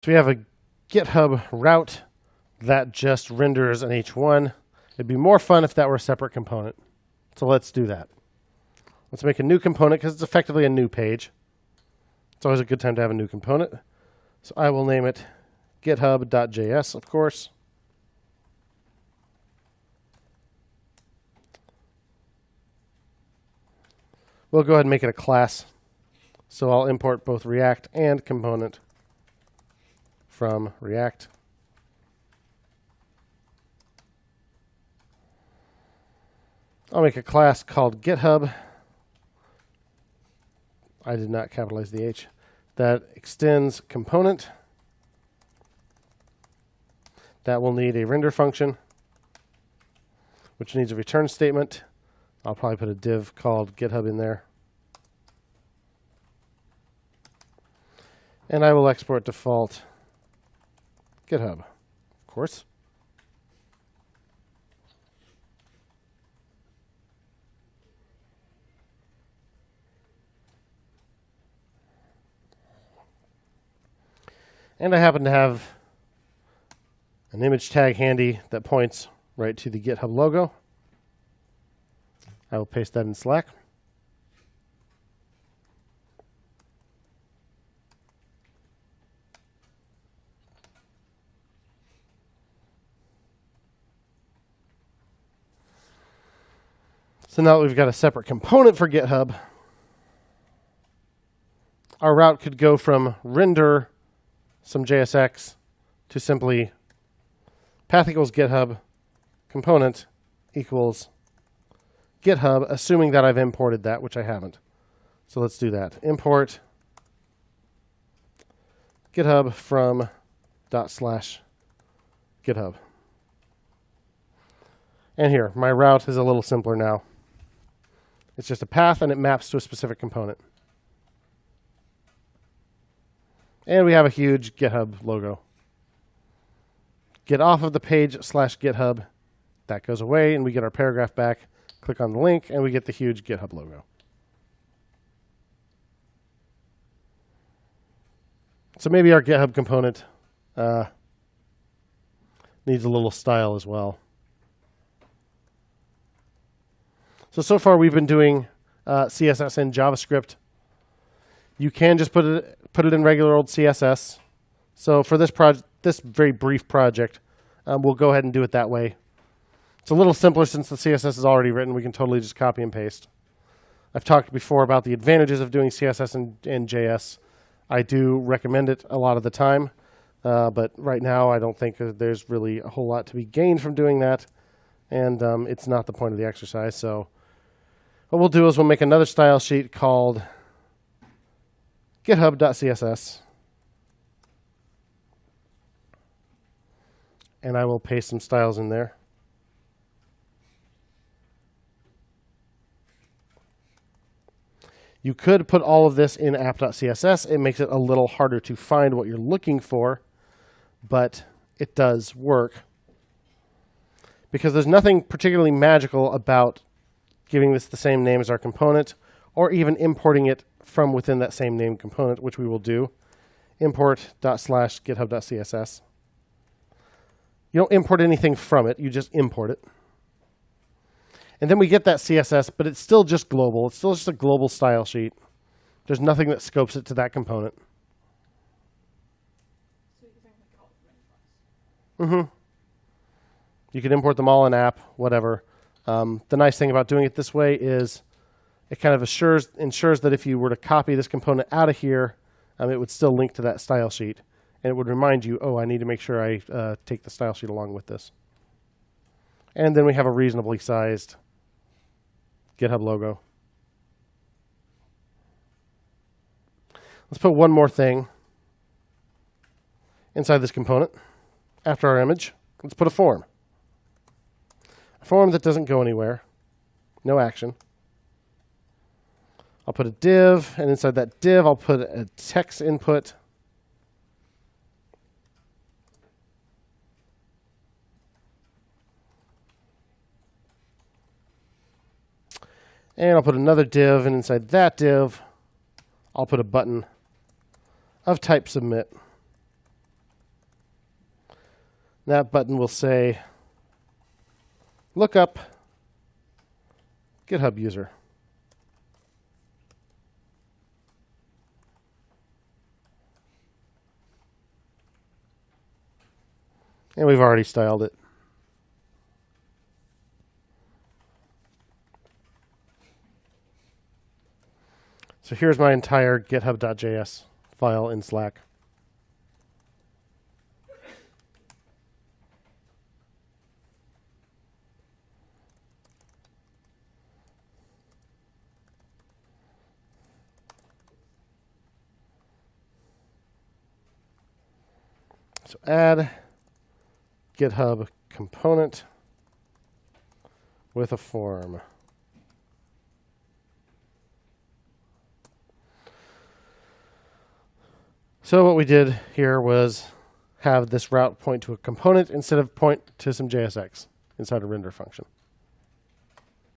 So we have a GitHub route that just renders an H1. It'd be more fun if that were a separate component. So let's do that. Let's make a new component because it's effectively a new page. It's always a good time to have a new component. So I will name it github.js, of course. We'll go ahead and make it a class. So I'll import both React and component from React. I'll make a class called GitHub. I did not capitalize the H. That extends component. That will need a render function, which needs a return statement. I'll probably put a div called GitHub in there. And I will export default GitHub, of course. And I happen to have an image tag handy that points right to the GitHub logo. I will paste that in Slack. So now that we've got a separate component for GitHub, our route could go from render some JSX to simply path equals GitHub, component equals GitHub, assuming that I've imported that, which I haven't. So let's do that. Import GitHub from ./GitHub. And here, my route is a little simpler now. It's just a path, and it maps to a specific component. And we have a huge GitHub logo. Get off of the page /GitHub. That goes away, and we get our paragraph back. Click on the link, and we get the huge GitHub logo. So maybe our GitHub component needs a little style as well. So far we've been doing CSS and JavaScript. You can just put it in regular old CSS. So for this very brief project, we'll go ahead and do it that way. It's a little simpler since the CSS is already written. We can totally just copy and paste. I've talked before about the advantages of doing CSS and JS. I do recommend it a lot of the time, but right now I don't think there's really a whole lot to be gained from doing that, and it's not the point of the exercise. So what we'll do is we'll make another style sheet called github.css, and I will paste some styles in there. You could put all of this in app.css. It makes it a little harder to find what you're looking for, but it does work. Because there's nothing particularly magical about giving this the same name as our component, or even importing it from within that same name component, which we will do. Import./github.css. You don't import anything from it, you just import it. And then we get that CSS, but it's still just global. It's still just a global style sheet. There's nothing that scopes it to that component. So you can like all the Mm-hmm. You can import them all in app, whatever. The nice thing about doing it this way is it kind of ensures that if you were to copy this component out of here, it would still link to that style sheet. And it would remind you, oh, I need to make sure I take the style sheet along with this. And then we have a reasonably sized GitHub logo. Let's put one more thing inside this component. After our image, let's put a form. A form that doesn't go anywhere. No action. I'll put a div, and inside that div, I'll put a text input. And I'll put another div, and inside that div, I'll put a button of type submit. That button will say, look up GitHub user. And we've already styled it. So here's my entire github.js file in Slack. So add GitHub component with a form. So what we did here was have this route point to a component instead of point to some JSX inside a render function.